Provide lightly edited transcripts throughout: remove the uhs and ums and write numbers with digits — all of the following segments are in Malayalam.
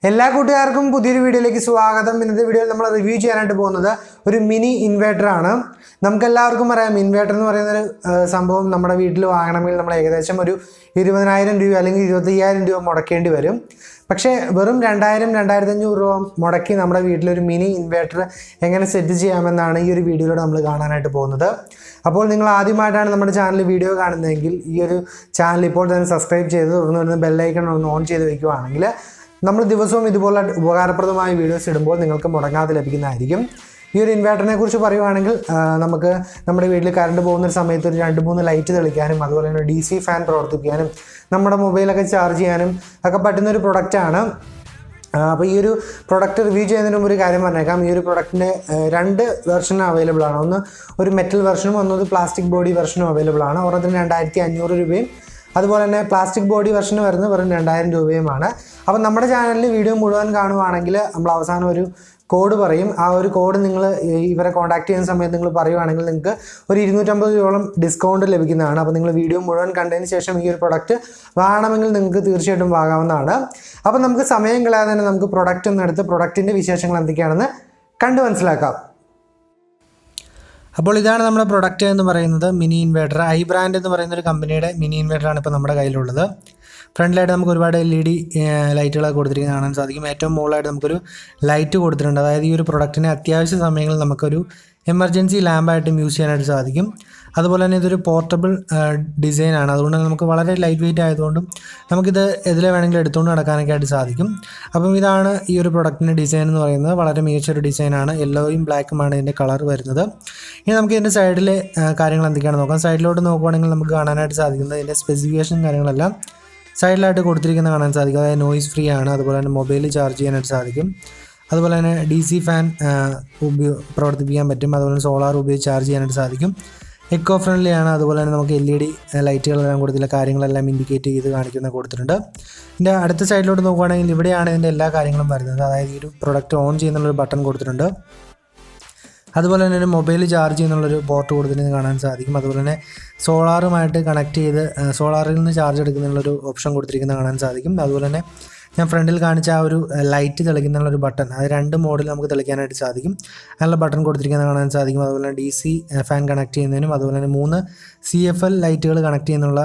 എല്ലാ കൂട്ടുകാർക്കും പുതിയൊരു വീഡിയോയിലേക്ക് സ്വാഗതം. ഇന്നത്തെ വീഡിയോയിൽ നമ്മൾ റിവ്യൂ ചെയ്യാനായിട്ട് പോകുന്നത് ഒരു മിനി ഇൻവേർട്ടറാണ്. നമുക്കെല്ലാവർക്കും അറിയാം, ഇൻവേർട്ടർ എന്ന് പറയുന്നൊരു സംഭവം നമ്മുടെ വീട്ടിൽ വാങ്ങണമെങ്കിൽ നമ്മൾ ഏകദേശം ഒരു 20,000 രൂപ അല്ലെങ്കിൽ 25,000 രൂപ മുടക്കേണ്ടി വരും. പക്ഷേ വെറും 2,000-2,500 രൂപ മുടക്കി നമ്മുടെ വീട്ടിലൊരു മിനി ഇൻവേർട്ടർ എങ്ങനെ സെറ്റ് ചെയ്യാമെന്നാണ് ഈ ഒരു വീഡിയോയിലൂടെ നമ്മൾ കാണാനായിട്ട് പോകുന്നത്. അപ്പോൾ നിങ്ങൾ ആദ്യമായിട്ടാണ് നമ്മുടെ ചാനൽ വീഡിയോ കാണുന്നതെങ്കിൽ ഈ ഒരു ചാനൽ ഇപ്പോൾ തന്നെ സബ്സ്ക്രൈബ് ചെയ്ത് തുടർന്ന് വരുന്ന ബെല്ലൈക്കൺ ഒന്ന് ഓൺ ചെയ്ത് വയ്ക്കുകയാണെങ്കിൽ നമ്മൾ ദിവസവും ഇതുപോലെ ഉപകാരപ്രദമായ വീഡിയോസ് ഇടുമ്പോൾ നിങ്ങൾക്ക് മുടങ്ങാതെ ലഭിക്കുന്നതായിരിക്കും. ഈ ഒരു ഇൻവേർട്ടറിനെ കുറിച്ച് പറയുവാണെങ്കിൽ നമുക്ക് നമ്മുടെ വീട്ടിൽ കറണ്ട് പോകുന്നൊരു സമയത്ത് ഒരു 2-3 ലൈറ്റ് തെളിക്കാനും അതുപോലെ തന്നെ DC ഫാൻ പ്രവർത്തിപ്പിക്കാനും നമ്മുടെ മൊബൈലൊക്കെ ചാർജ് ചെയ്യാനും ഒക്കെ പറ്റുന്നൊരു പ്രൊഡക്റ്റാണ്. അപ്പോൾ ഈ ഒരു പ്രൊഡക്റ്റ് റിവ്യൂ ചെയ്യുന്നതിന് മുമ്പ് ഒരു കാര്യം പറഞ്ഞേക്കാം. ഈ ഒരു പ്രൊഡക്റ്റിൻ്റെ 2 വെർഷൻ അവൈലബിൾ ആണ്. ഒന്ന് ഒരു മെറ്റൽ വെർഷനും ഒന്നത് പ്ലാസ്റ്റിക് ബോഡി വെർഷനും അവൈലബിൾ ആണ്. ഒരെണ്ണത്തിന് 2,500 രൂപയും അതുപോലെ തന്നെ പ്ലാസ്റ്റിക് ബോഡി വെർഷന് വരുന്നത് വെറും 2,000 രൂപയുമാണ്. അപ്പം നമ്മുടെ ചാനലിൽ വീഡിയോ മുഴുവൻ കാണുവാണെങ്കിൽ നമ്മൾ അവസാനം ഒരു കോഡ് പറയും. ആ ഒരു കോഡ് നിങ്ങൾ ഇവരെ കോൺടാക്ട് ചെയ്യുന്ന സമയത്ത് നിങ്ങൾ പറയുവാണെങ്കിൽ നിങ്ങൾക്ക് ഒരു 250 രൂപയോളം ഡിസ്കൗണ്ട് ലഭിക്കുന്നതാണ്. അപ്പോൾ നിങ്ങൾ വീഡിയോ മുഴുവൻ കണ്ടതിന് ശേഷം ഈ ഒരു പ്രൊഡക്റ്റ് വാങ്ങണമെങ്കിൽ നിങ്ങൾക്ക് തീർച്ചയായിട്ടും വാങ്ങാവുന്നതാണ്. അപ്പോൾ നമുക്ക് സമയം കളയാതെ തന്നെ നമുക്ക് പ്രൊഡക്റ്റ് ഒന്ന് എടുത്ത് പ്രൊഡക്റ്റിൻ്റെ വിശേഷങ്ങൾ എന്തൊക്കെയാണെന്ന് കണ്ടു മനസ്സിലാക്കാം. അപ്പോൾ ഇതാണ് നമ്മുടെ പ്രൊഡക്റ്റ് എന്ന് പറയുന്നത്, മിനി ഇൻവേർട്ടർ. ഐ ബ്രാൻഡ് എന്ന് പറയുന്ന ഒരു കമ്പനിയുടെ മിനി ഇൻവേർട്ടറാണ് ഇപ്പോൾ നമ്മുടെ കയ്യിലുള്ളത്. ഫ്രണ്ടിലായിട്ട് നമുക്ക് ഒരുപാട് LED ലൈറ്റുകളൊക്കെ കൊടുത്തിരിക്കുന്നത് കാണാൻ സാധിക്കും. ഏറ്റവും മുകളിലായിട്ട് നമുക്കൊരു ലൈറ്റ് കൊടുത്തിട്ടുണ്ട്. അതായത് ഈ ഒരു പ്രൊഡക്റ്റിനെ അത്യാവശ്യ സമയങ്ങളിൽ നമുക്കൊരു എമർജൻസി ലാമ്പായിട്ടും യൂസ് ചെയ്യാനായിട്ട് സാധിക്കും. അതുപോലെ തന്നെ ഇതൊരു പോർട്ടബിൾ ഡിസൈനാണ്. അതുകൊണ്ട് നമുക്ക് വളരെ ലൈറ്റ് വെയിറ്റ് ആയതുകൊണ്ടും നമുക്കിത് എതിലെ വേണമെങ്കിലും എടുത്തുകൊണ്ട് നടക്കാനൊക്കെ ആയിട്ട് സാധിക്കും. അപ്പം ഇതാണ് ഈ ഒരു പ്രൊഡക്റ്റിൻ്റെ ഡിസൈൻ എന്ന് പറയുന്നത്. വളരെ മികച്ചൊരു ഡിസൈനാണ്. യെല്ലോയും ബ്ലാക്കുമാണ് ഇതിൻ്റെ കളർ വരുന്നത്. ഇനി നമുക്ക് ഇതിൻ്റെ സൈഡിലെ കാര്യങ്ങൾ എന്തൊക്കെയാണെന്ന് നോക്കാം. സൈഡിലോട്ട് നോക്കുവാണെങ്കിൽ നമുക്ക് കാണാനായിട്ട് സാധിക്കുന്നത് ഇതിൻ്റെ സ്പെസിഫിക്കേഷൻ കാര്യങ്ങളെല്ലാം സൈഡിലായിട്ട് കൊടുത്തിരിക്കുന്നത് കാണാൻ സാധിക്കും. അതായത് നോയിസ് ഫ്രീ ആണ്. അതുപോലെ തന്നെ മൊബൈൽ ചാർജ് ചെയ്യാനായിട്ട് സാധിക്കും. അതുപോലെ തന്നെ DC ഫാൻ പ്രവർത്തിപ്പിക്കാൻ പറ്റും. അതുപോലെ തന്നെ സോളാർ ഉപയോഗിച്ച് ചാർജ് ചെയ്യാനായിട്ട് സാധിക്കും. എക്കോ ഫ്രണ്ട്ലി ആണ്. അതുപോലെ തന്നെ നമുക്ക് LED ലൈറ്റുകളെല്ലാം കൊടുത്തില്ല കാര്യങ്ങളെല്ലാം ഇൻഡിക്കേറ്റ് ചെയ്ത് കാണിക്കുന്ന കൊടുത്തിട്ടുണ്ട്. ഇതിൻ്റെ അടുത്ത സൈഡിലോട്ട് നോക്കുകയാണെങ്കിൽ ഇവിടെയാണ് ഇതിൻ്റെ എല്ലാ കാര്യങ്ങളും വരുന്നത്. അതായത് ഈ ഒരു പ്രൊഡക്റ്റ് ഓൺ ചെയ്യുന്നുള്ളൊരു ബട്ടൺ കൊടുത്തിട്ടുണ്ട്. അതുപോലെ തന്നെ ഒരു മൊബൈൽ ചാർജ് ചെയ്യുന്നുള്ളൊരു പോർട്ട് കൊടുത്തിട്ട് കാണാൻ സാധിക്കും. അതുപോലെ തന്നെ സോളാറുമായിട്ട് കണക്ട് ചെയ്ത് സോളാറിൽ നിന്ന് ചാർജ് എടുക്കുന്നുള്ളൊരു ഓപ്ഷൻ കൊടുത്തിരിക്കുന്നത് കാണാൻ സാധിക്കും. അതുപോലെ തന്നെ ഞാൻ ഫ്രണ്ടിൽ കാണിച്ച ആ ഒരു ലൈറ്റ് തെളിക്കുന്നുള്ളൊരു ബട്ടൺ, അത് 2 മോഡിൽ നമുക്ക് തെളിക്കാനായിട്ട് സാധിക്കും. അതിനുള്ള ബട്ടൺ കൊടുത്തിരിക്കുന്നത് കാണാൻ സാധിക്കും. അതുപോലെ തന്നെ DC ഫാൻ കണക്ട് ചെയ്യുന്നതിനും അതുപോലെ തന്നെ 3 CFL ലൈറ്റുകൾ കണക്ട് ചെയ്യുന്നുള്ള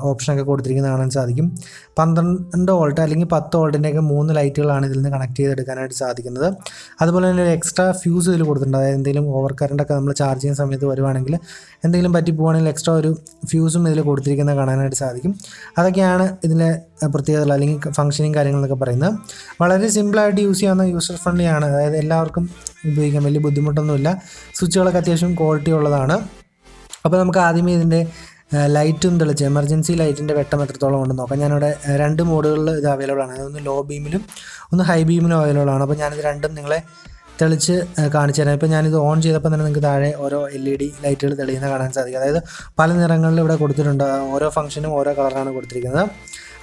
ഓപ്ഷനൊക്കെ കൊടുത്തിരിക്കുന്നത് കാണാൻ സാധിക്കും. 12 വോൾട്ട് അല്ലെങ്കിൽ 10 വോൾട്ടിൻ്റെയൊക്കെ 3 ലൈറ്റുകളാണ് ഇതിൽ നിന്ന് കണക്ട് ചെയ്തെടുക്കാനായിട്ട് സാധിക്കുന്നത്. അതുപോലെ തന്നെ ഒരു എക്സ്ട്രാ ഫ്യൂസ് ഇതിൽ കൊടുത്തിട്ടുണ്ട്. അതായത് എന്തെങ്കിലും ഓവർ കറണ്ടൊക്കെ നമ്മൾ ചാർജ് ചെയ്യുന്ന സമയത്ത് വരുവാണെങ്കിൽ എന്തെങ്കിലും പറ്റിപ്പോവാണെങ്കിൽ എക്സ്ട്രാ ഒരു ഫ്യൂസും ഇതിൽ കൊടുത്തിരിക്കുന്നത് കാണാനായിട്ട് സാധിക്കും. അതൊക്കെയാണ് ഇതിലെ പ്രത്യേകത അല്ലെങ്കിൽ ഫംഗ്ഷനിങ് കാര്യങ്ങളെന്നൊക്കെ പറയുന്നത്. വളരെ സിമ്പിളായിട്ട് യൂസ് ചെയ്യാവുന്ന യൂസർ ഫ്രണ്ട്ലി ആണ്. അതായത് എല്ലാവർക്കും ഉപയോഗിക്കാൻ വലിയ ബുദ്ധിമുട്ടൊന്നുമില്ല. സ്വിച്ചുകളൊക്കെ അത്യാവശ്യം ക്വാളിറ്റി ഉള്ളതാണ്. അപ്പോൾ നമുക്ക് ആദ്യമേ ഇതിൻ്റെ ലൈറ്റും തെളിച്ച് എമർജൻസി ലൈറ്റിൻ്റെ വെട്ടം എത്രത്തോളം ഉണ്ടെന്ന് നോക്കാം. ഞാനിവിടെ 2 മോഡുകളിൽ ഇത് അവൈലബിൾ ആണ്. ഒന്ന് ലോ ബീമിലും ഒന്ന് ഹൈ ബീമിലും അവൈലബിൾ ആണ്. അപ്പോൾ ഞാനിത് രണ്ടും നിങ്ങളെ തെളിച്ച് കാണിച്ചു തരാം. ഇപ്പോൾ ഞാനിത് ഓൺ ചെയ്തപ്പോൾ തന്നെ നിങ്ങൾക്ക് താഴെ ഓരോ LED ലൈറ്റുകൾ തെളിയുന്ന കാണാൻ സാധിക്കും. അതായത് പല നിറങ്ങളിൽ ഇവിടെ കൊടുത്തിട്ടുണ്ട്. ഓരോ ഫംഗ്ഷനും ഓരോ കളറാണ് കൊടുത്തിരിക്കുന്നത്.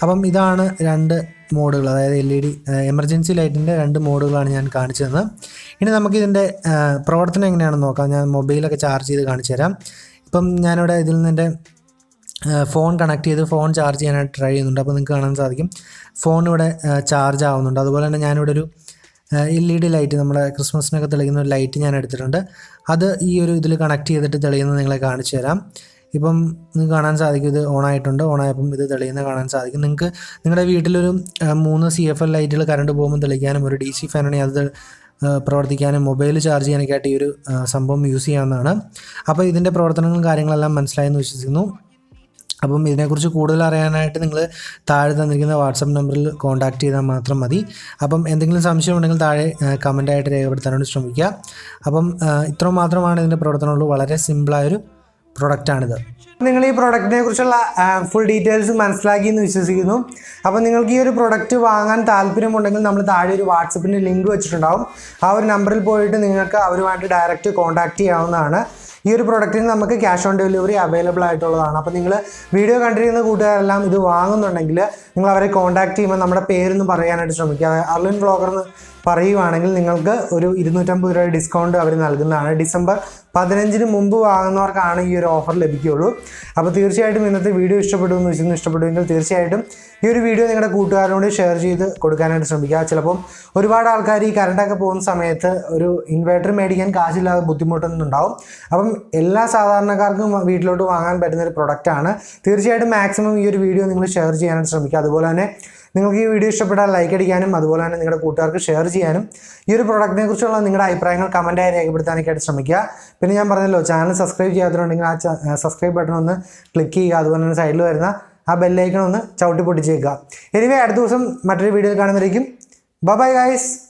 അപ്പം ഇതാണ് 2 മോഡുകൾ, അതായത് LED എമർജൻസി ലൈറ്റിൻ്റെ 2 മോഡുകളാണ് ഞാൻ കാണിച്ചു തന്നത്. ഇനി നമുക്കിതിൻ്റെ പ്രവർത്തനം എങ്ങനെയാണെന്ന് നോക്കാം. ഞാൻ മൊബൈലൊക്കെ ചാർജ് ചെയ്ത് കാണിച്ചു തരാം. ഇപ്പം ഞാനിവിടെ ഇതിൽ നിന്ന് എൻ്റെ ഫോൺ കണക്ട് ചെയ്ത് ഫോൺ ചാർജ് ചെയ്യാനായിട്ട് ട്രൈ ചെയ്യുന്നുണ്ട്. അപ്പോൾ നിങ്ങൾക്ക് കാണാൻ സാധിക്കും ഫോൺ ഇവിടെ ചാർജ് ആവുന്നുണ്ട്. അതുപോലെ തന്നെ ഞാനിവിടെ ഒരു LED ലൈറ്റ്, നമ്മുടെ ക്രിസ്മസിനൊക്കെ തെളിയുന്ന ഒരു ലൈറ്റ് ഞാൻ എടുത്തിട്ടുണ്ട്. അത് ഈ ഒരു ഇതിൽ കണക്ട് ചെയ്തിട്ട് തെളിയുന്നത് നിങ്ങളെ കാണിച്ചു തരാം. ഇപ്പം നിങ്ങൾക്ക് കാണാൻ സാധിക്കും ഇത് ഓണായിട്ടുണ്ട്. ഓണായപ്പം ഇത് തെളിയുന്നത് കാണാൻ സാധിക്കും. നിങ്ങൾക്ക് നിങ്ങളുടെ വീട്ടിലൊരു 3 CFL ലൈറ്റുകൾ കറണ്ട് പോകുമ്പോൾ തെളിക്കാനും ഒരു DC ഫാനാണെങ്കിൽ അത് പ്രവർത്തിക്കാനും മൊബൈൽ ചാർജ് ചെയ്യാനൊക്കെ ആയിട്ട് ഈ ഒരു സംഭവം യൂസ് ചെയ്യാവുന്നതാണ്. അപ്പോൾ ഇതിൻ്റെ പ്രവർത്തനങ്ങളും കാര്യങ്ങളെല്ലാം മനസ്സിലായെന്ന് വിശ്വസിക്കുന്നു. അപ്പം ഇതിനെക്കുറിച്ച് കൂടുതൽ അറിയാനായിട്ട് നിങ്ങൾ താഴെ തന്നിരിക്കുന്ന വാട്സപ്പ് നമ്പറിൽ കോൺടാക്റ്റ് ചെയ്താൽ മാത്രം മതി. അപ്പം എന്തെങ്കിലും സംശയം ഉണ്ടെങ്കിൽ താഴെ കമൻറ്റായിട്ട് രേഖപ്പെടുത്താനായിട്ട് ശ്രമിക്കുക. അപ്പം ഇത്ര മാത്രമാണ് ഇതിൻ്റെ പ്രവർത്തനമുള്ളൂ. വളരെ സിമ്പിളായൊരു പ്രൊഡക്റ്റാണിത്. നിങ്ങൾ ഈ പ്രൊഡക്റ്റിനെ കുറിച്ചുള്ള ഫുൾ ഡീറ്റെയിൽസ് മനസ്സിലാക്കി എന്ന് വിശ്വസിക്കുന്നു. അപ്പോൾ നിങ്ങൾക്ക് ഈ ഒരു പ്രൊഡക്റ്റ് വാങ്ങാൻ താല്പര്യമുണ്ടെങ്കിൽ നമ്മൾ താഴെ ഒരു വാട്സപ്പിൻ്റെ ലിങ്ക് വെച്ചിട്ടുണ്ടാവും. ആ ഒരു നമ്പറിൽ പോയിട്ട് നിങ്ങൾക്ക് അവരുമായിട്ട് ഡയറക്റ്റ് കോൺടാക്റ്റ് ചെയ്യാവുന്നതാണ്. ഈ ഒരു പ്രൊഡക്റ്റിന് നമുക്ക് ക്യാഷ് ഓൺ ഡെലിവറി അവൈലബിൾ ആയിട്ടുള്ളതാണ്. അപ്പോൾ നിങ്ങൾ വീഡിയോ കണ്ടിരിക്കുന്ന കൂട്ടുകാരെല്ലാം ഇത് വാങ്ങുന്നുണ്ടെങ്കിൽ നിങ്ങൾ അവരെ കോൺടാക്ട് ചെയ്യുമ്പോൾ നമ്മുടെ പേരൊന്ന് പറയാനായിട്ട് ശ്രമിക്കുക. അർലിൻ വ്ളോഗർ എന്ന് പറയുവാണെങ്കിൽ നിങ്ങൾക്ക് ഒരു 250 രൂപ ഡിസ്കൗണ്ട് അവർ നൽകുന്നതാണ്. ഡിസംബർ 15 മുമ്പ് വാങ്ങുന്നവർക്കാണ് ഈ ഒരു ഓഫർ ലഭിക്കുകയുള്ളൂ. അപ്പോൾ തീർച്ചയായിട്ടും ഇന്നത്തെ വീഡിയോ ഇഷ്ടപ്പെടുമെങ്കിൽ തീർച്ചയായിട്ടും ഈ ഒരു വീഡിയോ നിങ്ങളുടെ കൂട്ടുകാരോട് ഷെയർ ചെയ്ത് കൊടുക്കാനായിട്ട് ശ്രമിക്കുക. ചിലപ്പം ഒരുപാട് ആൾക്കാർ ഈ കറണ്ടൊക്കെ പോകുന്ന സമയത്ത് ഒരു ഇൻവെർട്ടർ മേടിക്കാൻ കാശില്ലാതെ ബുദ്ധിമുട്ടുന്നുണ്ടാവും. അപ്പം എല്ലാ സാധാരണക്കാർക്കും വീട്ടിലോട്ട് വാങ്ങാൻ പറ്റുന്ന ഒരു പ്രൊഡക്റ്റാണ്. തീർച്ചയായിട്ടും മാക്സിമം ഈ ഒരു വീഡിയോ നിങ്ങൾ ഷെയർ ചെയ്യാനായിട്ട് ശ്രമിക്കുക. അതുപോലെ തന്നെ നിങ്ങൾക്ക് ഈ വീഡിയോ ഇഷ്ടപ്പെട്ടാൽ ലൈക്ക് അടിക്കാനും അതുപോലെ തന്നെ നിങ്ങളുടെ കൂട്ടുകാർക്ക് ഷെയർ ചെയ്യാനും ഈ ഒരു പ്രൊഡക്റ്റിനെ കുറിച്ചുള്ള നിങ്ങളുടെ അഭിപ്രായങ്ങൾ കമൻറ്റായി രേഖപ്പെടുത്താനൊക്കെയായിട്ട് ശ്രമിക്കുക. പിന്നെ ഞാൻ പറഞ്ഞല്ലോ, ചാനൽ സബ്സ്ക്രൈബ് ചെയ്യാത്തതുണ്ടെങ്കിൽ ആ സബ്സ്ക്രൈബ് ബട്ടൺ ഒന്ന് ക്ലിക്ക് ചെയ്യുക. അതുപോലെ തന്നെ സൈഡിൽ വരുന്ന ആ ബെല്ലൈക്കൺ ഒന്ന് ചവിട്ടി പൊട്ടിച്ചേക്കുക. എനിവേ അടുത്ത ദിവസം മറ്റൊരു വീഡിയോയിൽ കാണുന്നതായിരിക്കും. Bye guys.